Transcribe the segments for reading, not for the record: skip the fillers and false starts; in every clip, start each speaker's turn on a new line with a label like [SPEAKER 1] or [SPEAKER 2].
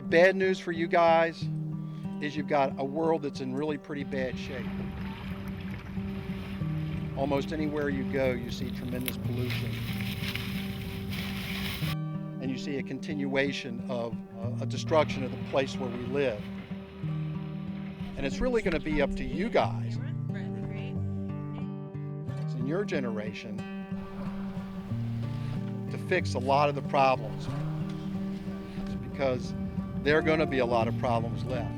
[SPEAKER 1] bad news for you guys is you've got a world that's in really pretty bad shape. Almost anywhere you go, you see tremendous pollution. And you see a continuation of a destruction of the place where we live. And it's really going to be up to you guys, in your generation, to fix a lot of the problems. Because there are going to be a lot of problems left.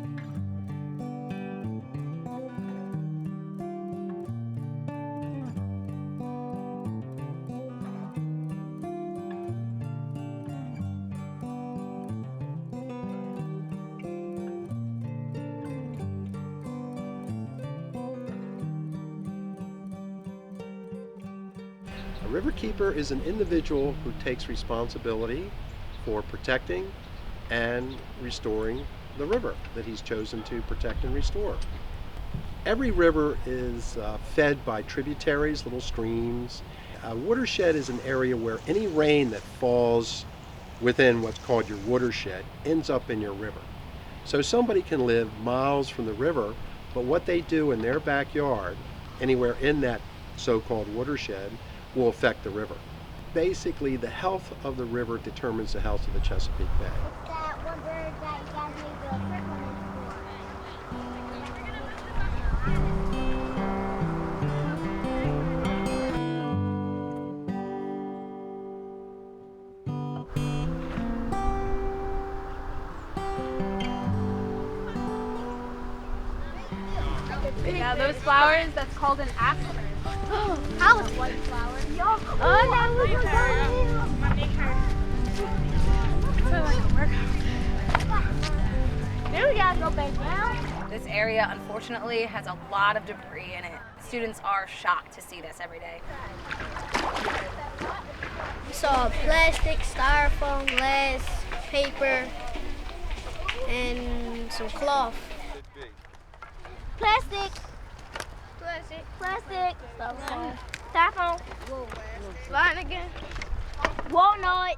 [SPEAKER 1] A riverkeeper is an individual who takes responsibility for protecting and restoring the river that he's chosen to protect and restore. Every river is fed by tributaries, little streams. A watershed is an area where any rain that falls within what's called your watershed ends up in your river. So somebody can live miles from the river, but what they do in their backyard, anywhere in that so-called watershed, will affect the river. Basically, the health of the river determines the health of the Chesapeake Bay.
[SPEAKER 2] What's that one bird that you guys made the trick on
[SPEAKER 3] Yeah, those flowers, that's called an aster.
[SPEAKER 2] How is white flower? Oh, that was There we gotta go back down.
[SPEAKER 4] This area, unfortunately, has a lot of debris in it. Students are shocked to see this every day.
[SPEAKER 2] We saw plastic, styrofoam, glass, paper, and some cloth. Plastic. Plastic. Styrofoam. Sliding again. Walnut.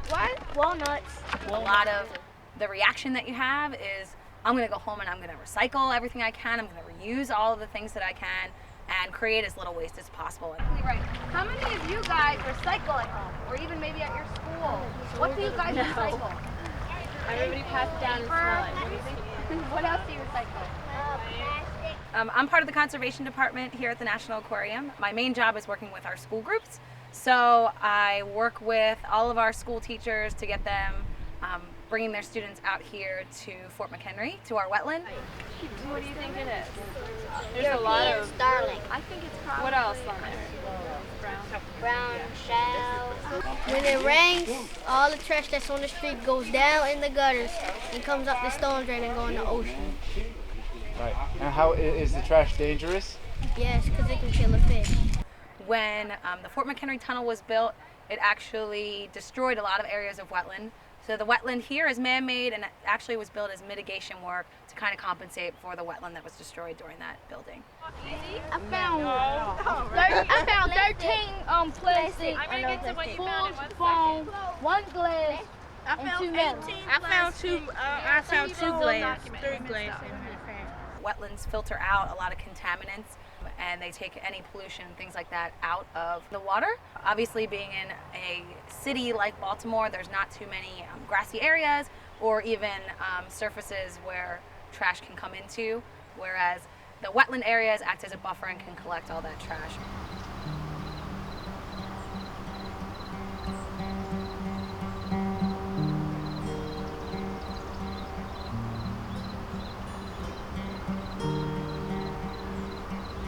[SPEAKER 2] What? Walnuts.
[SPEAKER 4] A lot of the reaction that you have is, I'm going to go home and I'm going to recycle everything I can. I'm going to reuse all of the things that I can and create as little waste as possible.
[SPEAKER 3] Right. How many of you guys recycle at home, or even maybe at your school? What do you guys recycle? Everybody pass it down and smell it. What do you think? What else do you recycle?
[SPEAKER 4] I'm part of the conservation department here at the National Aquarium. My main job is working with our school groups. So I work with all of our school teachers to get them bringing their students out here to Fort McHenry, to our wetland.
[SPEAKER 3] What do you think it is? There's a lot of
[SPEAKER 2] starling.
[SPEAKER 3] I think it's probably. What else on there?
[SPEAKER 2] Brown shells. When it rains, all the trash that's on the street goes down in the gutters and comes up the storm drain and go in the ocean.
[SPEAKER 5] Right. And how is the trash dangerous?
[SPEAKER 2] Yes, because it can kill a fish.
[SPEAKER 4] When the Fort McHenry Tunnel was built, it actually destroyed a lot of areas of wetland. So the wetland here is man-made and it actually was built as mitigation work to kind of compensate for the wetland that was destroyed during that building.
[SPEAKER 2] I found 13 plastic, 4 foam, 1 glass, and 2 metal.
[SPEAKER 6] I found two glass, 3 glass in here.
[SPEAKER 4] Wetlands filter out a lot of contaminants and they take any pollution, things like that, out of the water. Obviously, being in a city like Baltimore, there's not too many grassy areas or even surfaces where trash can come into, whereas the wetland areas act as a buffer and can collect all that trash.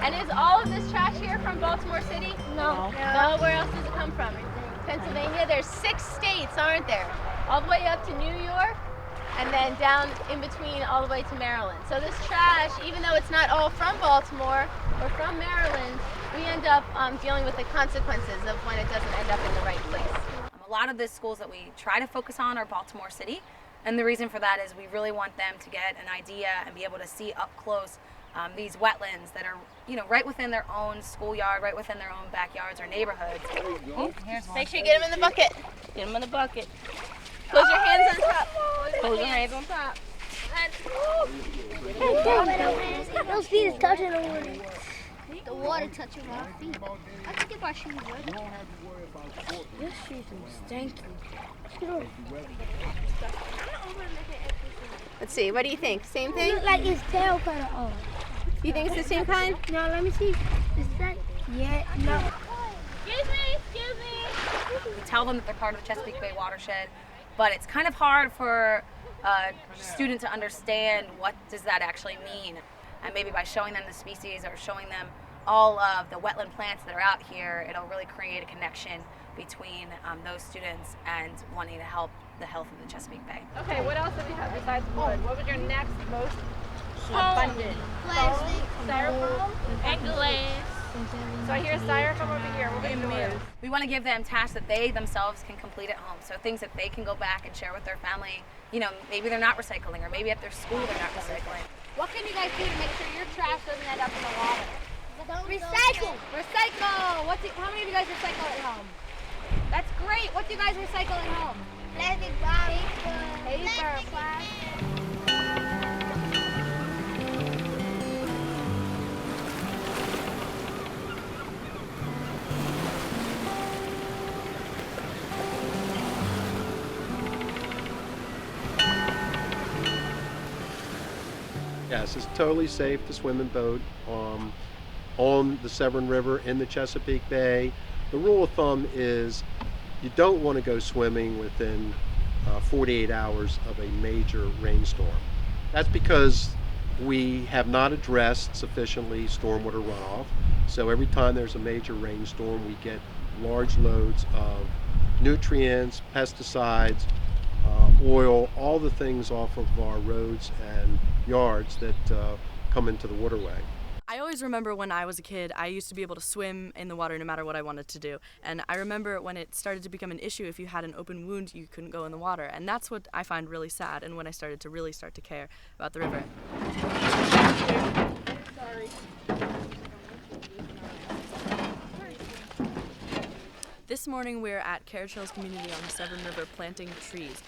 [SPEAKER 3] And is all of this trash here from Baltimore City?
[SPEAKER 2] No.
[SPEAKER 3] No, where else does it come from? Pennsylvania? There's 6 states, aren't there? All the way up to New York, and then down in between all the way to Maryland. So this trash, even though it's not all from Baltimore or from Maryland, we end up dealing with the consequences of when it doesn't end up in the right place.
[SPEAKER 4] A lot of the schools that we try to focus on are Baltimore City, and the reason for that is we really want them to get an idea and be able to see up close these wetlands that are, right within their own schoolyard, right within their own backyards or neighborhoods.
[SPEAKER 3] Make sure you get them in the bucket.
[SPEAKER 6] Get them in the bucket.
[SPEAKER 3] Close your hands on top. Close your hands on top.
[SPEAKER 2] Those feet is touching the water. The water touching my feet. I can get my shoes ready. This shoes are stinky.
[SPEAKER 3] Let's see. What do you think? Same thing?
[SPEAKER 2] Look like his tail kind of off.
[SPEAKER 3] You think it's the same kind?
[SPEAKER 2] No, let me see. Is that? Yeah, no.
[SPEAKER 3] Excuse me. Excuse me.
[SPEAKER 4] We tell them that they're part of the Chesapeake Bay watershed, but it's kind of hard for a student to understand what does that actually mean. And maybe by showing them the species or showing them all of the wetland plants that are out here, it'll really create a connection between those students and wanting to help the health of the Chesapeake Bay.
[SPEAKER 3] Okay, what else do we have besides wood? What was your next most abundant?
[SPEAKER 2] Plastic.
[SPEAKER 3] Styrofoam and glass. So I hear styrofoam over here. What about yours?
[SPEAKER 4] We want to give them tasks that they themselves can complete at home. So things that they can go back and share with their family. You know, maybe they're not recycling, or maybe at their school they're not recycling.
[SPEAKER 3] What can you guys do to make sure your trash doesn't end up in the water?
[SPEAKER 2] Recycle.
[SPEAKER 3] Recycle! How many of you guys recycle at home? That's great. What do you guys recycle at home?
[SPEAKER 2] Plastic bottles.
[SPEAKER 3] Paper, plastic.
[SPEAKER 1] Yes, it's totally safe to swim and boat on the Severn River in the Chesapeake Bay. The rule of thumb is you don't want to go swimming within 48 hours of a major rainstorm. That's because we have not addressed sufficiently stormwater runoff. So every time there's a major rainstorm, we get large loads of nutrients, pesticides, oil, all the things off of our roads and yards that come into the waterway.
[SPEAKER 7] I always remember when I was a kid, I used to be able to swim in the water no matter what I wanted to do. And I remember when it started to become an issue, if you had an open wound, you couldn't go in the water. And that's what I find really sad, and when I started to really start to care about the river. This morning we're at Carriage Hills Community on the Severn River planting trees.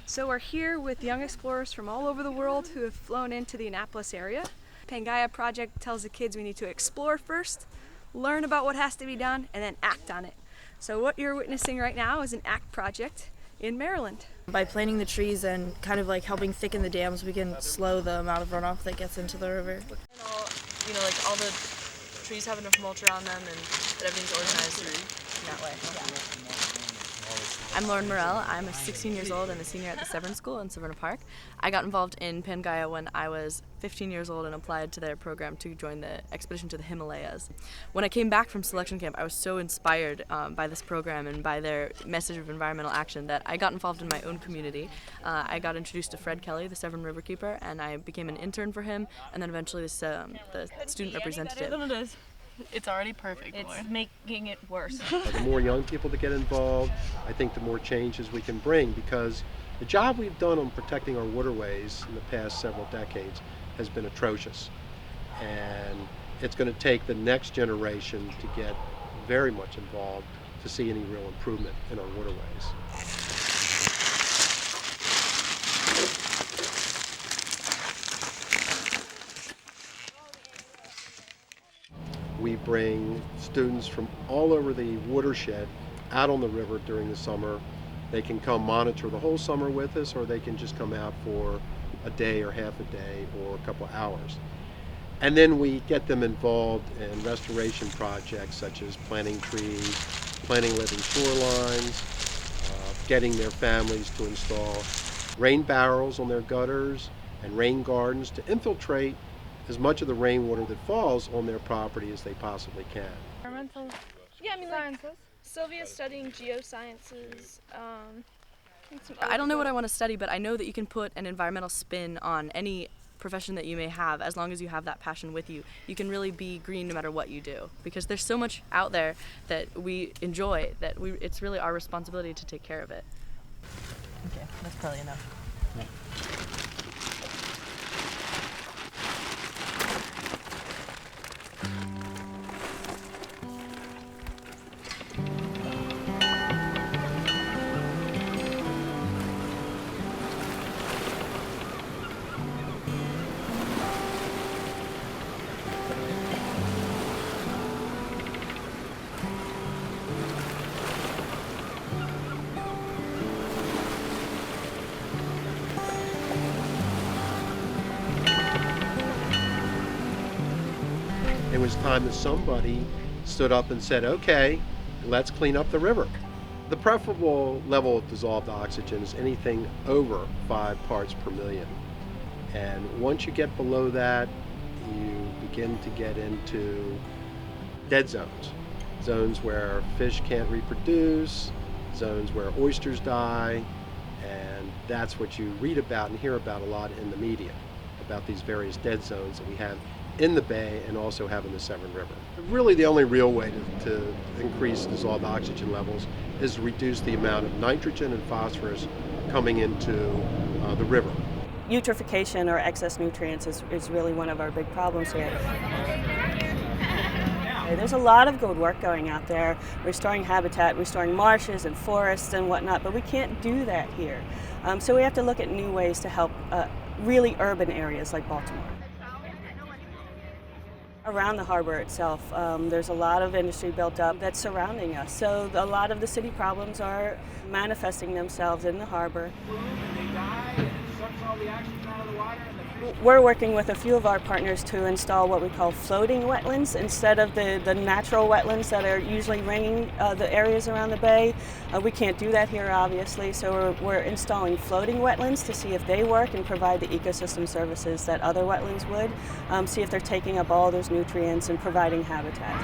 [SPEAKER 8] So we're here with young explorers from all over the world who have flown into the Annapolis area. Pangaea Project tells the kids we need to explore first, learn about what has to be done, and then act on it. So what you're witnessing right now is an ACT project in Maryland.
[SPEAKER 9] By planting the trees and kind of like helping thicken the dams, we can slow the amount of runoff that gets into the river.
[SPEAKER 7] And all the trees have enough mulch around them and that everything's organized in that way. Yeah. I'm Lauren Morell. I'm 16 years old and a senior at the Severn School in Severn Park. I got involved in Pangaea when I was 15 years old and applied to their program to join the expedition to the Himalayas. When I came back from selection camp, I was so inspired by this program and by their message of environmental action that I got involved in my own community. I got introduced to Fred Kelly, the Severn Riverkeeper, and I became an intern for him, and then eventually the student representative.
[SPEAKER 6] Than it is. It's already perfect. It's making it worse.
[SPEAKER 1] The more young people that get involved, I think the more changes we can bring, because the job we've done on protecting our waterways in the past several decades has been atrocious. And it's going to take the next generation to get very much involved to see any real improvement in our waterways. We bring students from all over the watershed out on the river during the summer. They can come monitor the whole summer with us, or they can just come out for a day or half a day or a couple hours. And then we get them involved in restoration projects such as planting trees, planting living shorelines, getting their families to install rain barrels on their gutters and rain gardens to infiltrate as much of the rainwater that falls on their property as they possibly can.
[SPEAKER 8] Environmental sciences. Sylvia's studying geosciences.
[SPEAKER 7] I don't know what I want to study, but I know that you can put an environmental spin on any profession that you may have as long as you have that passion with you. You can really be green no matter what you do, because there's so much out there that we enjoy that it's really our responsibility to take care of it. Okay, that's probably enough. Yeah.
[SPEAKER 1] was time that somebody stood up and said, okay, let's clean up the river. The preferable level of dissolved oxygen is anything over 5 parts per million. And once you get below that, you begin to get into dead zones. Zones where fish can't reproduce, zones where oysters die, and that's what you read about and hear about a lot in the media, about these various dead zones that we have in the bay and also have in the Severn River. Really the only real way to increase dissolved oxygen levels is to reduce the amount of nitrogen and phosphorus coming into the river.
[SPEAKER 10] Eutrophication or excess nutrients is really one of our big problems here. There's a lot of good work going out there, restoring habitat, restoring marshes and forests and whatnot, but we can't do that here. So we have to look at new ways to help really urban areas like Baltimore. Around the harbor itself, there's a lot of industry built up that's surrounding us. So a lot of the city problems are manifesting themselves in the harbor. We're working with a few of our partners to install what we call floating wetlands instead of the natural wetlands that are usually ringing the areas around the bay. We can't do that here, obviously, so we're installing floating wetlands to see if they work and provide the ecosystem services that other wetlands would, see if they're taking up all those nutrients and providing habitat.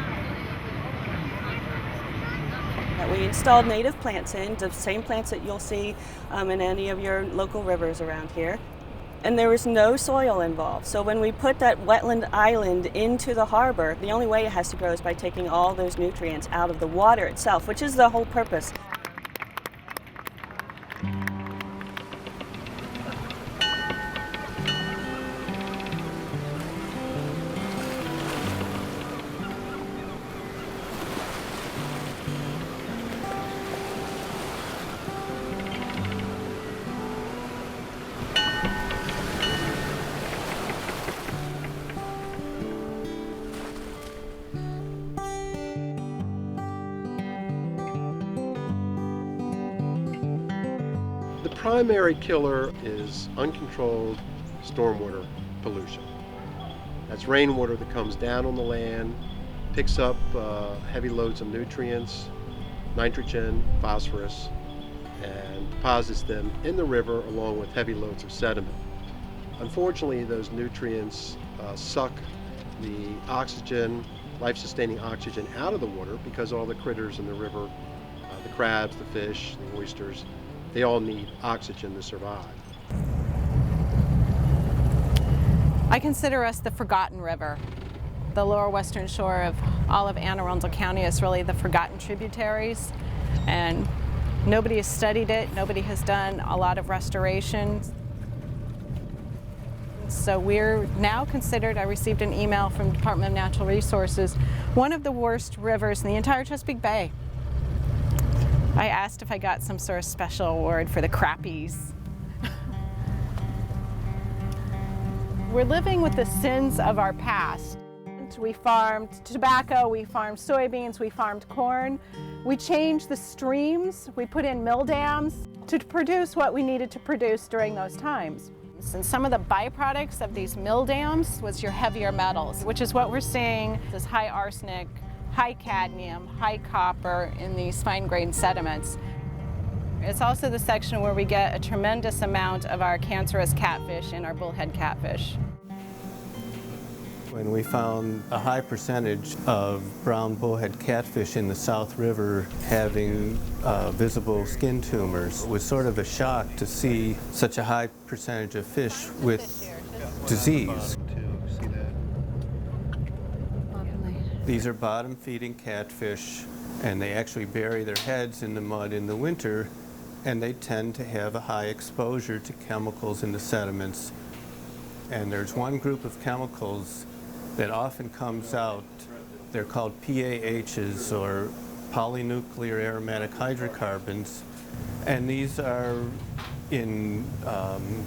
[SPEAKER 10] We installed native plants in, the same plants that you'll see in any of your local rivers around here. And there was no soil involved. So when we put that wetland island into the harbor, the only way it has to grow is by taking all those nutrients out of the water itself, which is the whole purpose.
[SPEAKER 1] The primary killer is uncontrolled stormwater pollution. That's rainwater that comes down on the land, picks up heavy loads of nutrients, nitrogen, phosphorus, and deposits them in the river along with heavy loads of sediment. Unfortunately, those nutrients suck the oxygen, life-sustaining oxygen out of the water because all the critters in the river, the crabs, the fish, the oysters, they all need oxygen to survive.
[SPEAKER 11] I consider us the forgotten river. The lower western shore of all of Anne Arundel County is really the forgotten tributaries, and nobody has studied it, nobody has done a lot of restoration. So we're now considered, I received an email from the Department of Natural Resources, one of the worst rivers in the entire Chesapeake Bay. I asked if I got some sort of special award for the crappies. We're living with the sins of our past. We farmed tobacco, we farmed soybeans, we farmed corn. We changed the streams, we put in mill dams to produce what we needed to produce during those times. And some of the byproducts of these mill dams was your heavier metals, which is what we're seeing, this high arsenic, high cadmium, high copper in these fine-grained sediments. It's also the section where we get a tremendous amount of our cancerous catfish in our bullhead catfish.
[SPEAKER 12] When we found a high percentage of brown bullhead catfish in the South River having visible skin tumors, it was sort of a shock to see such a high percentage of fish with disease. These are bottom-feeding catfish, and they actually bury their heads in the mud in the winter, and they tend to have a high exposure to chemicals in the sediments. And there's one group of chemicals that often comes out. They're called PAHs, or polynuclear aromatic hydrocarbons, and these are in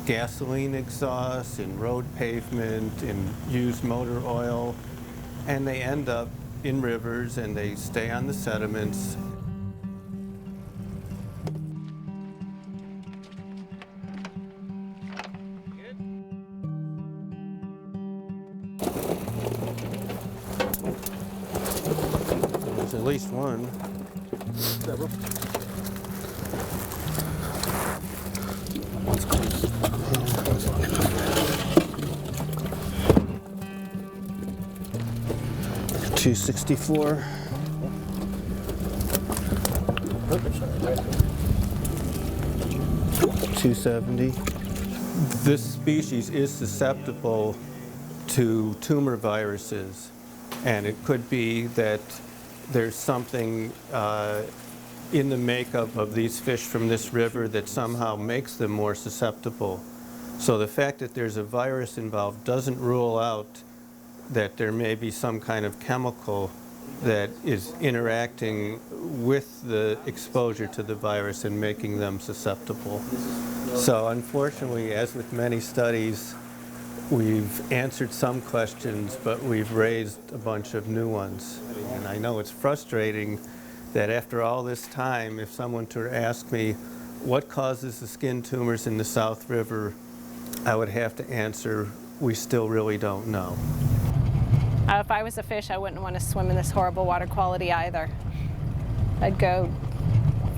[SPEAKER 12] gasoline exhaust, in road pavement, in used motor oil, and they end up in rivers and they stay on the sediments. least one.
[SPEAKER 1] Several.
[SPEAKER 12] One's close. 264. 270. This species is susceptible to tumor viruses, and it could be that there's something in the makeup of these fish from this river that somehow makes them more susceptible. So the fact that there's a virus involved doesn't rule out that there may be some kind of chemical that is interacting with the exposure to the virus and making them susceptible. So unfortunately, as with many studies, we've answered some questions, but we've raised a bunch of new ones. And I know it's frustrating that after all this time, if someone were to ask me what causes the skin tumors in the South River, I would have to answer, we still really don't know.
[SPEAKER 11] If I was a fish, I wouldn't want to swim in this horrible water quality either. I'd go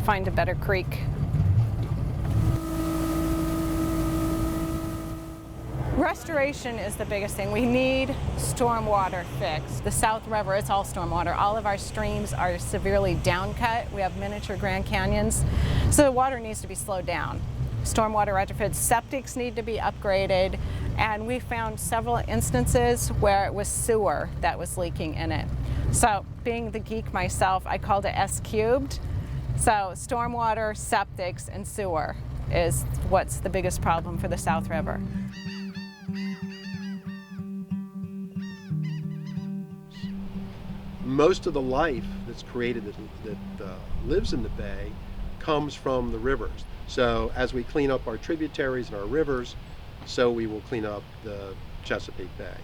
[SPEAKER 11] find a better creek. Restoration is the biggest thing. We need stormwater fixed. The South River, it's all stormwater. All of our streams are severely downcut. We have miniature Grand Canyons, so the water needs to be slowed down. Stormwater retrofits, septics need to be upgraded, and we found several instances where it was sewer that was leaking in it. So being the geek myself, I called it S-cubed. So stormwater, septics, and sewer is what's the biggest problem for the South River.
[SPEAKER 1] Most of the life that's created that lives in the bay comes from the rivers. So as we clean up our tributaries and our rivers, so we will clean up the Chesapeake Bay.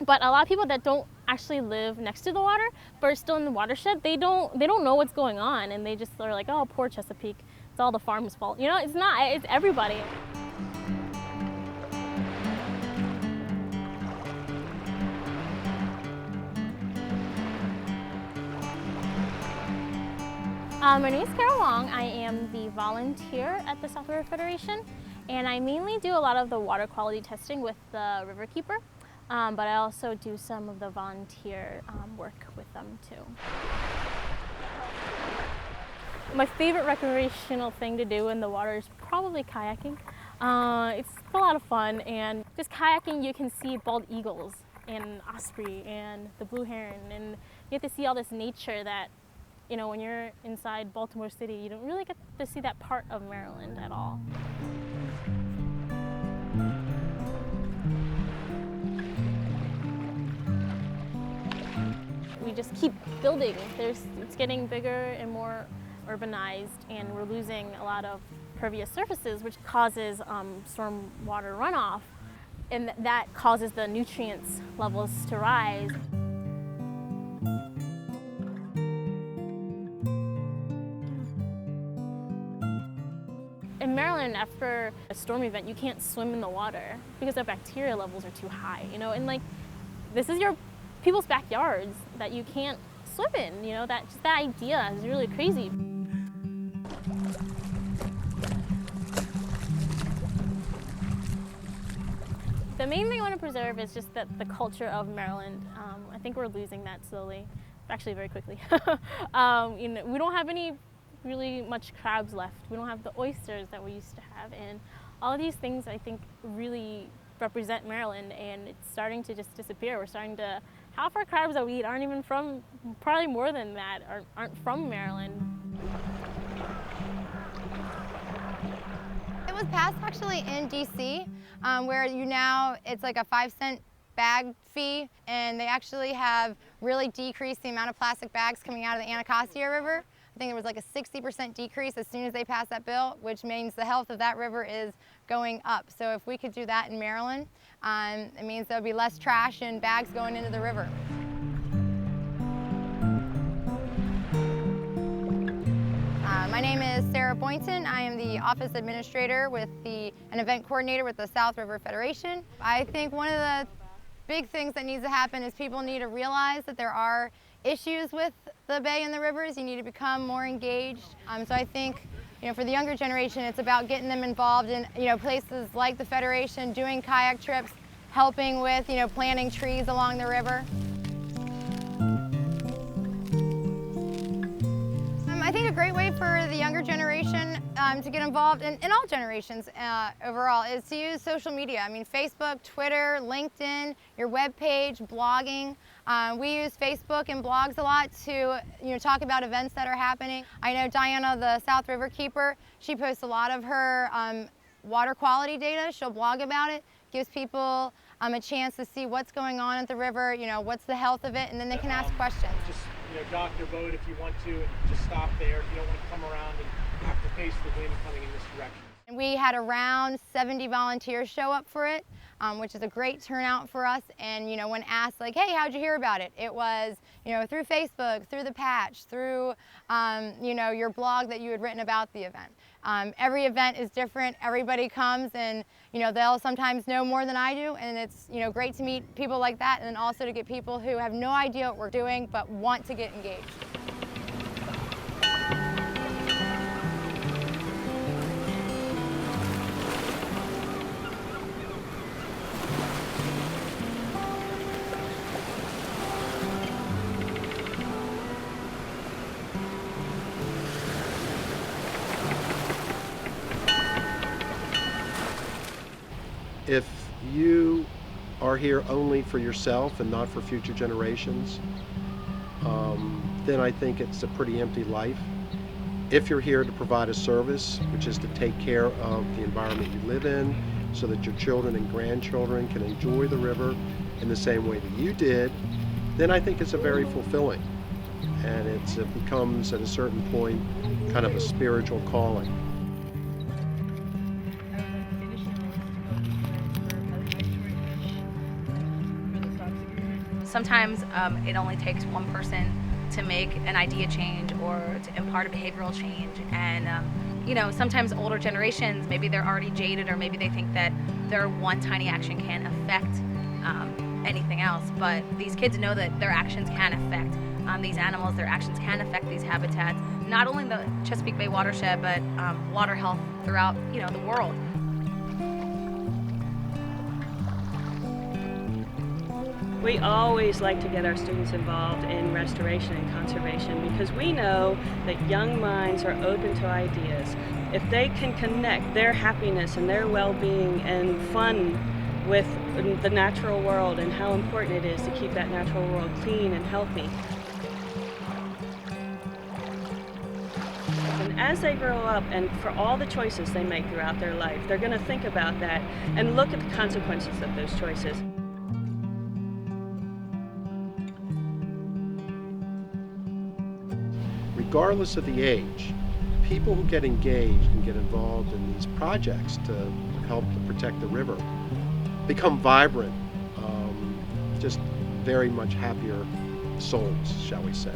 [SPEAKER 13] But a lot of people that don't actually live next to the water, but are still in the watershed, they don't know what's going on, and they just are like, oh, poor Chesapeake, it's all the farm's fault. You know, it's not, it's everybody. My name is Carol Long. I am the volunteer at the South River Federation, and I mainly do a lot of the water quality testing with the Riverkeeper, but I also do some of the volunteer work with them too. My favorite recreational thing to do in the water is probably kayaking. It's a lot of fun, and just kayaking you can see bald eagles and osprey and the blue heron, and you get to see all this nature that, you know, when you're inside Baltimore City, you don't really get to see that part of Maryland at all. We just keep building. It's getting bigger and more urbanized, and we're losing a lot of pervious surfaces, which causes storm water runoff, and that causes the nutrients levels to rise. In Maryland, after a storm event, you can't swim in the water because the bacteria levels are too high, you know, and like, this is your people's backyards that you can't swim in, you know, just that idea is really crazy. The main thing I want to preserve is just the culture of Maryland. I think we're losing that slowly, actually very quickly. You know, we don't have any really much crabs left. We don't have the oysters that we used to have, and all of these things I think really represent Maryland, and it's starting to just disappear. We're starting to, half our crabs that we eat aren't even from, probably more than that, aren't from Maryland.
[SPEAKER 14] It was passed actually in DC, where it's like a 5-cent bag fee, and they actually have really decreased the amount of plastic bags coming out of the Anacostia River. I think there was like a 60% decrease as soon as they passed that bill, which means the health of that river is going up. So if we could do that in Maryland, it means there'll be less trash and bags going into the river. My name is Sarah Boynton. I am the office administrator with an event coordinator with the South River Federation. I think one of the big things that needs to happen is people need to realize that there are issues with the bay and the rivers. You need to become more engaged. So I think, for the younger generation, it's about getting them involved in, places like the Federation, doing kayak trips, helping with, planting trees along the river. I think a great way for the younger generation to get involved, in all generations overall, is to use social media. I mean, Facebook, Twitter, LinkedIn, your webpage, blogging. We use Facebook and blogs a lot to talk about events that are happening. I know Diana, the South Riverkeeper, she posts a lot of her water quality data. She'll blog about it, gives people a chance to see what's going on at the river, what's the health of it, and then they can ask questions.
[SPEAKER 15] Just dock your boat if you want to, and just stop there if you don't want to come around and have to face the wind coming in this direction.
[SPEAKER 14] And we had around 70 volunteers show up for it, which is a great turnout for us. And when asked, like, hey, how'd you hear about it? It was, through Facebook, through the patch, through, your blog that you had written about the event. Every event is different. Everybody comes, and they'll sometimes know more than I do, and it's great to meet people like that, and then also to get people who have no idea what we're doing but want to get engaged.
[SPEAKER 1] If you are here only for yourself and not for future generations, then I think it's a pretty empty life. If you're here to provide a service, which is to take care of the environment you live in so that your children and grandchildren can enjoy the river in the same way that you did, then I think it's a very fulfilling. And it becomes, at a certain point, kind of a spiritual calling.
[SPEAKER 4] Sometimes it only takes one person to make an idea change or to impart a behavioral change. And sometimes older generations, maybe they're already jaded, or maybe they think that their one tiny action can't affect anything else. But these kids know that their actions can affect these animals, their actions can affect these habitats, not only the Chesapeake Bay watershed, but water health throughout the world.
[SPEAKER 10] We always like to get our students involved in restoration and conservation because we know that young minds are open to ideas. If they can connect their happiness and their well-being and fun with the natural world and how important it is to keep that natural world clean and healthy. And as they grow up, and for all the choices they make throughout their life, they're going to think about that and look at the consequences of those choices.
[SPEAKER 1] Regardless of the age, people who get engaged and get involved in these projects to help to protect the river become vibrant, just very much happier souls, shall we say.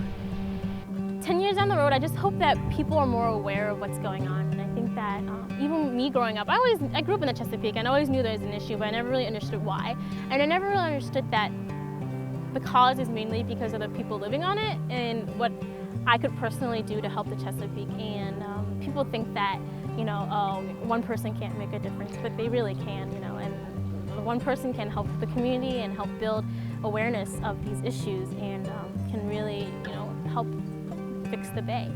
[SPEAKER 13] 10 years down the road, I just hope that people are more aware of what's going on. And I think that even me growing up, I grew up in the Chesapeake and I always knew there was an issue, but I never really understood why. And I never really understood that the cause is mainly because of the people living on it and what I could personally do to help the Chesapeake. And people think that, one person can't make a difference, but they really can, and one person can help the community and help build awareness of these issues and can really, help fix the bay.